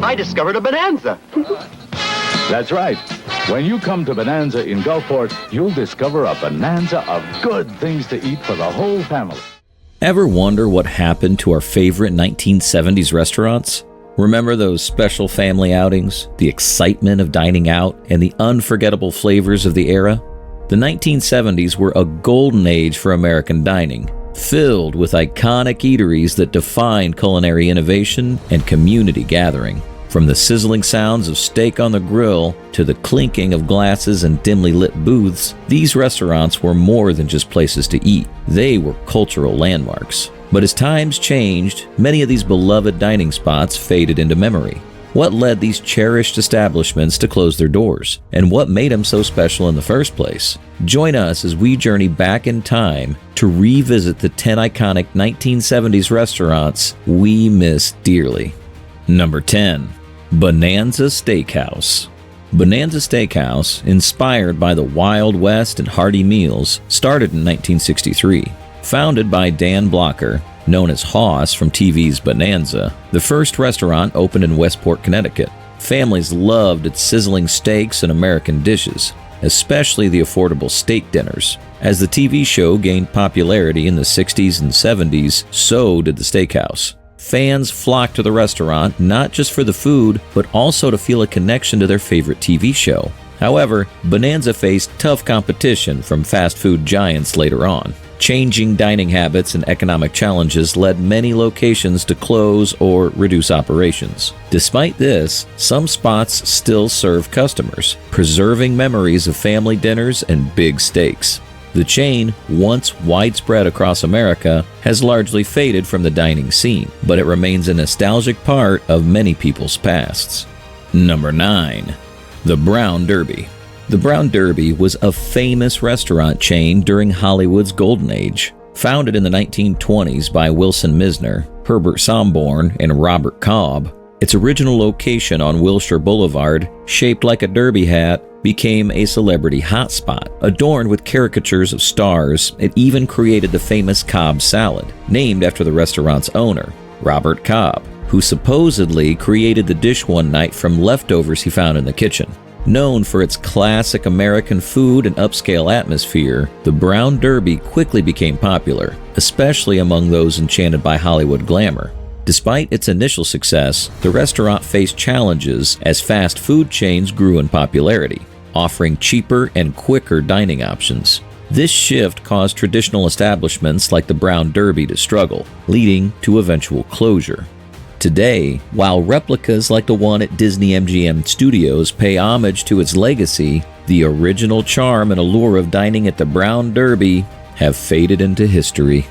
I discovered a Bonanza. That's right. When you come to Bonanza in Gulfport, you'll discover a bonanza of good things to eat for the whole family. Ever wonder what happened to our favorite 1970s restaurants? Remember those special family outings, the excitement of dining out, and the unforgettable flavors of the era? The 1970s were a golden age for American dining, filled with iconic eateries that defined culinary innovation and community gathering. From the sizzling sounds of steak on the grill to the clinking of glasses and dimly lit booths, these restaurants were more than just places to eat. They were cultural landmarks. But as times changed, many of these beloved dining spots faded into memory. What led these cherished establishments to close their doors? And what made them so special in the first place? Join us as we journey back in time to revisit the 10 iconic 1970s restaurants we miss dearly. Number 10. Bonanza Steakhouse. Bonanza Steakhouse, inspired by the Wild West and hearty meals, started in 1963. Founded by Dan Blocker, known as Hoss from TV's Bonanza, the first restaurant opened in Westport, Connecticut. Families loved its sizzling steaks and American dishes, especially the affordable steak dinners. As the TV show gained popularity in the 60s and 70s, so did the steakhouse. Fans flocked to the restaurant not just for the food, but also to feel a connection to their favorite TV show. However, Bonanza faced tough competition from fast food giants later on. Changing dining habits and economic challenges led many locations to close or reduce operations. Despite this, some spots still serve customers, preserving memories of family dinners and big steaks. The chain, once widespread across America, has largely faded from the dining scene, but it remains a nostalgic part of many people's pasts. Number 9. The Brown Derby. The Brown Derby was a famous restaurant chain during Hollywood's golden age. Founded in the 1920s by Wilson Misner, Herbert Somborn, and Robert Cobb, its original location on Wilshire Boulevard, shaped like a derby hat, became a celebrity hotspot. Adorned with caricatures of stars, it even created the famous Cobb salad, named after the restaurant's owner, Robert Cobb, who supposedly created the dish one night from leftovers he found in the kitchen. Known for its classic American food and upscale atmosphere, the Brown Derby quickly became popular, especially among those enchanted by Hollywood glamour. Despite its initial success, the restaurant faced challenges as fast food chains grew in popularity, offering cheaper and quicker dining options. This shift caused traditional establishments like the Brown Derby to struggle, leading to eventual closure. Today, while replicas like the one at Disney MGM Studios pay homage to its legacy, the original charm and allure of dining at the Brown Derby have faded into history.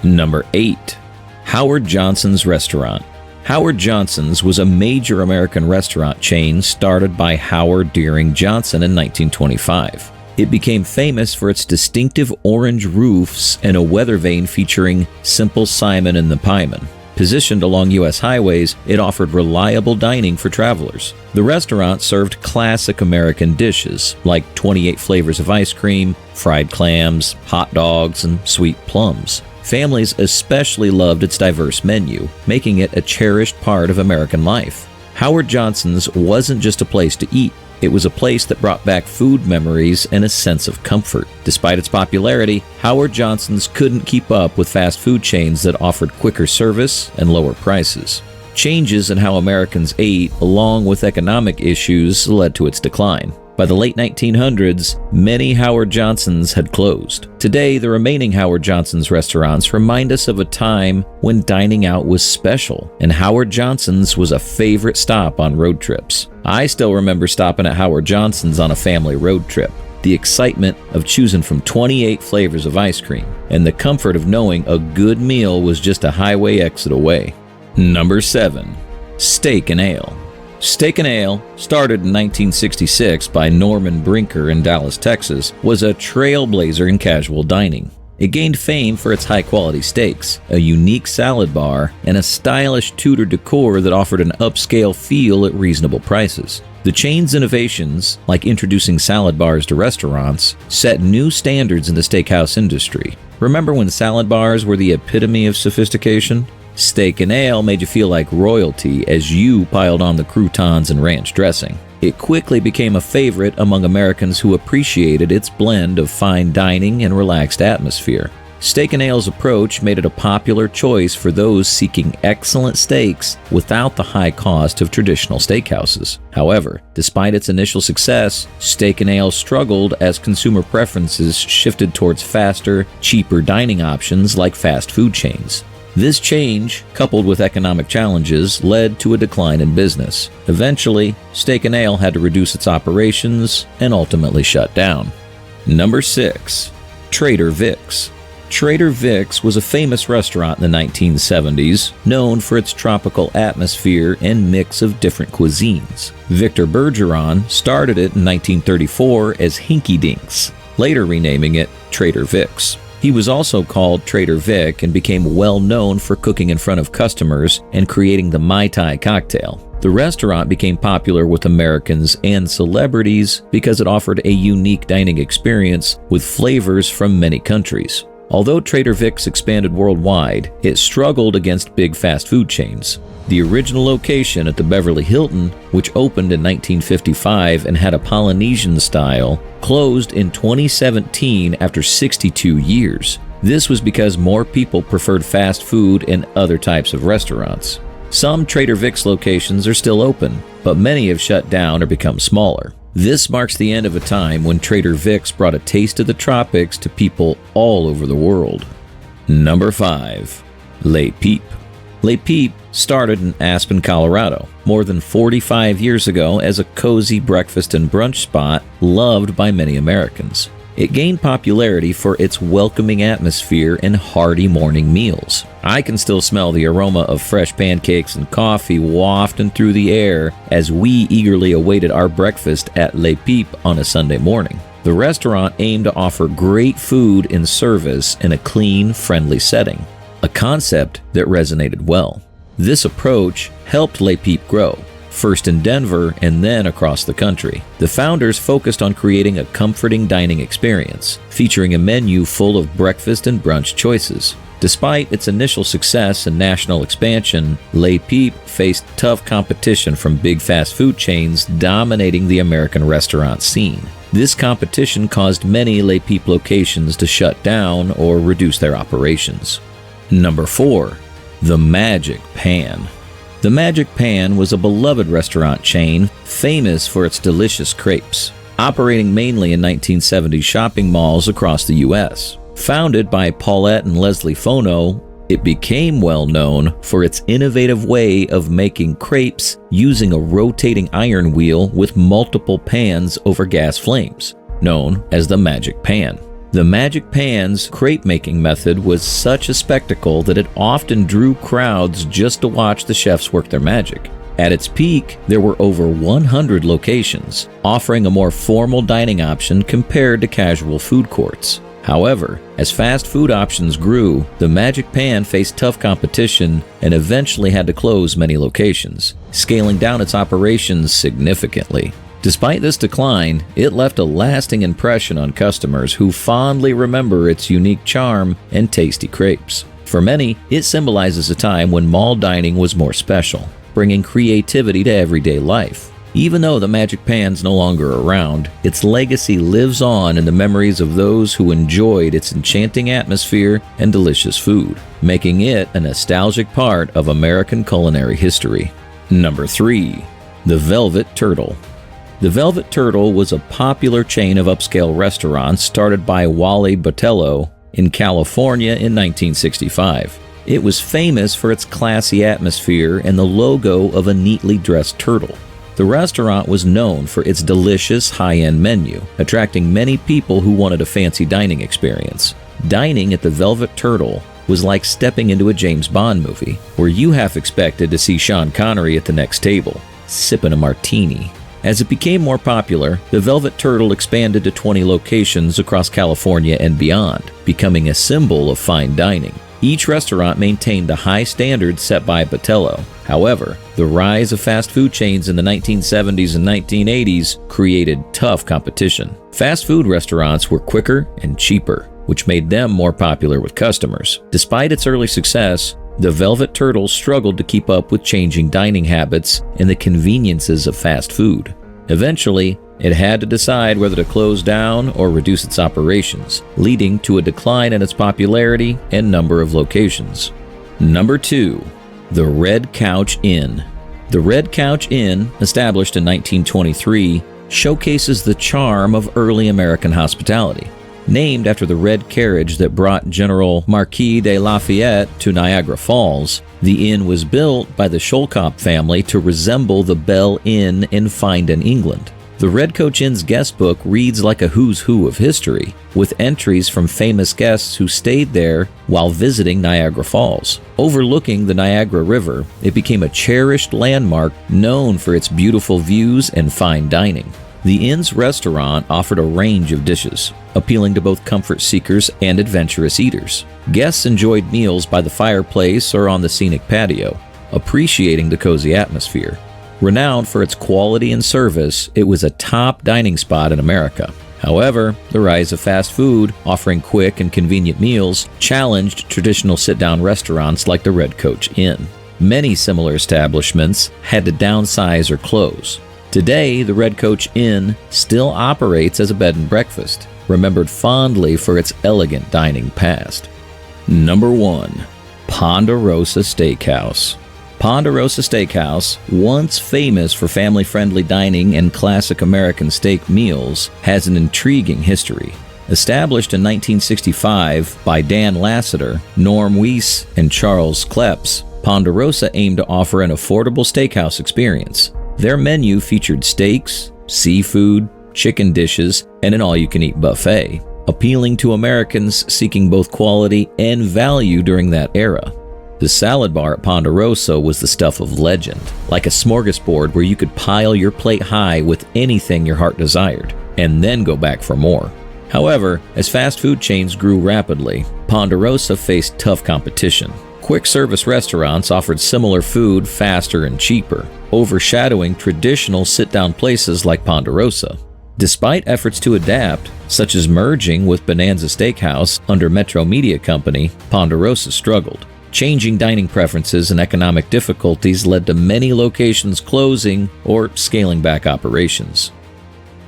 Number 8. Howard Johnson's Restaurant. Howard Johnson's was a major American restaurant chain started by Howard Deering Johnson in 1925. It became famous for its distinctive orange roofs and a weather vane featuring Simple Simon and the Pieman. Positioned along U.S. highways, it offered reliable dining for travelers. The restaurant served classic American dishes like 28 flavors of ice cream, fried clams, hot dogs, and sweet plums. Families especially loved its diverse menu, making it a cherished part of American life. Howard Johnson's wasn't just a place to eat. It was a place that brought back food memories and a sense of comfort. Despite its popularity, Howard Johnson's couldn't keep up with fast food chains that offered quicker service and lower prices. Changes in how Americans ate, along with economic issues, led to its decline. By the late 1900s, many Howard Johnson's had closed. Today, the remaining Howard Johnson's restaurants remind us of a time when dining out was special, and Howard Johnson's was a favorite stop on road trips. I still remember stopping at Howard Johnson's on a family road trip. The excitement of choosing from 28 flavors of ice cream, and the comfort of knowing a good meal was just a highway exit away. Number 7. Steak and Ale. Steak and Ale, started in 1966 by Norman Brinker in Dallas, Texas, was a trailblazer in casual dining. It gained fame for its high-quality steaks, a unique salad bar, and a stylish Tudor decor that offered an upscale feel at reasonable prices. The chain's innovations, like introducing salad bars to restaurants, set new standards in the steakhouse industry. Remember when salad bars were the epitome of sophistication? Steak and ale made you feel like royalty as you piled on the croutons and ranch dressing. It quickly became a favorite among Americans who appreciated its blend of fine dining and relaxed atmosphere. Steak and Ale's approach made it a popular choice for those seeking excellent steaks without the high cost of traditional steakhouses. However, despite its initial success, Steak and Ale struggled as consumer preferences shifted towards faster, cheaper dining options like fast food chains. This change, coupled with economic challenges, led to a decline in business. Eventually, Steak and Ale had to reduce its operations and ultimately shut down. Number 6. Trader Vic's. Trader Vic's was a famous restaurant in the 1970s, known for its tropical atmosphere and mix of different cuisines. Victor Bergeron started it in 1934 as Hinky Dinks, later renaming it Trader Vic's. He was also called Trader Vic and became well known for cooking in front of customers and creating the Mai Tai cocktail. The restaurant became popular with Americans and celebrities because it offered a unique dining experience with flavors from many countries. Although Trader Vic's expanded worldwide, it struggled against big fast food chains. The original location at the Beverly Hilton, which opened in 1955 and had a Polynesian style, closed in 2017 after 62 years. This was because more people preferred fast food and other types of restaurants. Some Trader Vic's locations are still open, but many have shut down or become smaller. This marks the end of a time when Trader Vic's brought a taste of the tropics to people all over the world. Number 5. Le Peep. Le Peep started in Aspen, Colorado, more than 45 years ago as a cozy breakfast and brunch spot loved by many Americans. It gained popularity for its welcoming atmosphere and hearty morning meals. I can still smell the aroma of fresh pancakes and coffee wafting through the air as we eagerly awaited our breakfast at Le Peep on a Sunday morning. The restaurant aimed to offer great food and service in a clean, friendly setting, a concept that resonated well. This approach helped Le Peep grow, first in Denver and then across the country. The founders focused on creating a comforting dining experience, featuring a menu full of breakfast and brunch choices. Despite its initial success and national expansion, Le Peep faced tough competition from big fast food chains dominating the American restaurant scene. This competition caused many Le Peep locations to shut down or reduce their operations. Number 4. The Magic Pan. The Magic Pan was a beloved restaurant chain famous for its delicious crepes, operating mainly in 1970s shopping malls across the U.S. Founded by Paulette and Leslie Fono, it became well known for its innovative way of making crepes using a rotating iron wheel with multiple pans over gas flames, known as the Magic Pan. The Magic Pan's crepe-making method was such a spectacle that it often drew crowds just to watch the chefs work their magic. At its peak, there were over 100 locations, offering a more formal dining option compared to casual food courts. However, as fast food options grew, the Magic Pan faced tough competition and eventually had to close many locations, scaling down its operations significantly. Despite this decline, it left a lasting impression on customers who fondly remember its unique charm and tasty crepes. For many, it symbolizes a time when mall dining was more special, bringing creativity to everyday life. Even though the Magic Pan's no longer around, its legacy lives on in the memories of those who enjoyed its enchanting atmosphere and delicious food, making it a nostalgic part of American culinary history. Number 3. The Velvet Turtle. The Velvet Turtle was a popular chain of upscale restaurants started by Wally Botello in California in 1965. It was famous for its classy atmosphere and the logo of a neatly dressed turtle. The restaurant was known for its delicious high-end menu, attracting many people who wanted a fancy dining experience. Dining at the Velvet Turtle was like stepping into a James Bond movie, where you half expected to see Sean Connery at the next table, sipping a martini. As it became more popular, the Velvet Turtle expanded to 20 locations across California and beyond, becoming a symbol of fine dining. Each restaurant maintained the high standards set by Botello. However, the rise of fast food chains in the 1970s and 1980s created tough competition. Fast food restaurants were quicker and cheaper, which made them more popular with customers. Despite its early success, The Velvet Turtle struggled to keep up with changing dining habits and the conveniences of fast food. Eventually, it had to decide whether to close down or reduce its operations, leading to a decline in its popularity and number of locations. Number 2. The Red Couch Inn. The Red Couch Inn, established in 1923, showcases the charm of early American hospitality. Named after the red carriage that brought General Marquis de Lafayette to Niagara Falls, the inn was built by the Sholkop family to resemble the Bell Inn in Finden, England. The Red Coach Inn's guest book reads like a who's who of history, with entries from famous guests who stayed there while visiting Niagara Falls. Overlooking the Niagara River, it became a cherished landmark known for its beautiful views and fine dining. The inn's restaurant offered a range of dishes, appealing to both comfort seekers and adventurous eaters. Guests enjoyed meals by the fireplace or on the scenic patio, appreciating the cozy atmosphere. Renowned for its quality and service, it was a top dining spot in America. However, the rise of fast food, offering quick and convenient meals, challenged traditional sit-down restaurants like the Red Coach Inn. Many similar establishments had to downsize or close. Today, the Red Coach Inn still operates as a bed and breakfast, remembered fondly for its elegant dining past. Number 1. Ponderosa Steakhouse. Ponderosa Steakhouse, once famous for family-friendly dining and classic American steak meals, has an intriguing history. Established in 1965 by Dan Lasseter, Norm Weiss, and Charles Kleps, Ponderosa aimed to offer an affordable steakhouse experience. Their menu featured steaks, seafood, chicken dishes, and an all-you-can-eat buffet, appealing to Americans seeking both quality and value during that era. The salad bar at Ponderosa was the stuff of legend, like a smorgasbord where you could pile your plate high with anything your heart desired, and then go back for more. However, as fast food chains grew rapidly, Ponderosa faced tough competition. Quick service restaurants offered similar food faster and cheaper, overshadowing traditional sit-down places like Ponderosa. Despite efforts to adapt, such as merging with Bonanza Steakhouse under Metro Media Company, Ponderosa struggled. Changing dining preferences and economic difficulties led to many locations closing or scaling back operations.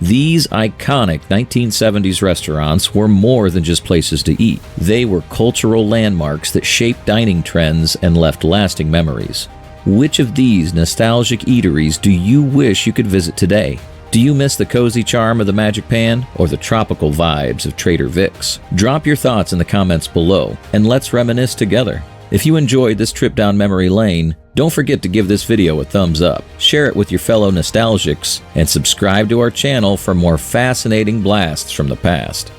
These iconic 1970s restaurants were more than just places to eat. They were cultural landmarks that shaped dining trends and left lasting memories. Which of these nostalgic eateries do you wish you could visit today? Do you miss the cozy charm of the Magic Pan or the tropical vibes of Trader Vic's? Drop your thoughts in the comments below and let's reminisce together. If you enjoyed this trip down memory lane, don't forget to give this video a thumbs up, share it with your fellow nostalgics, and subscribe to our channel for more fascinating blasts from the past.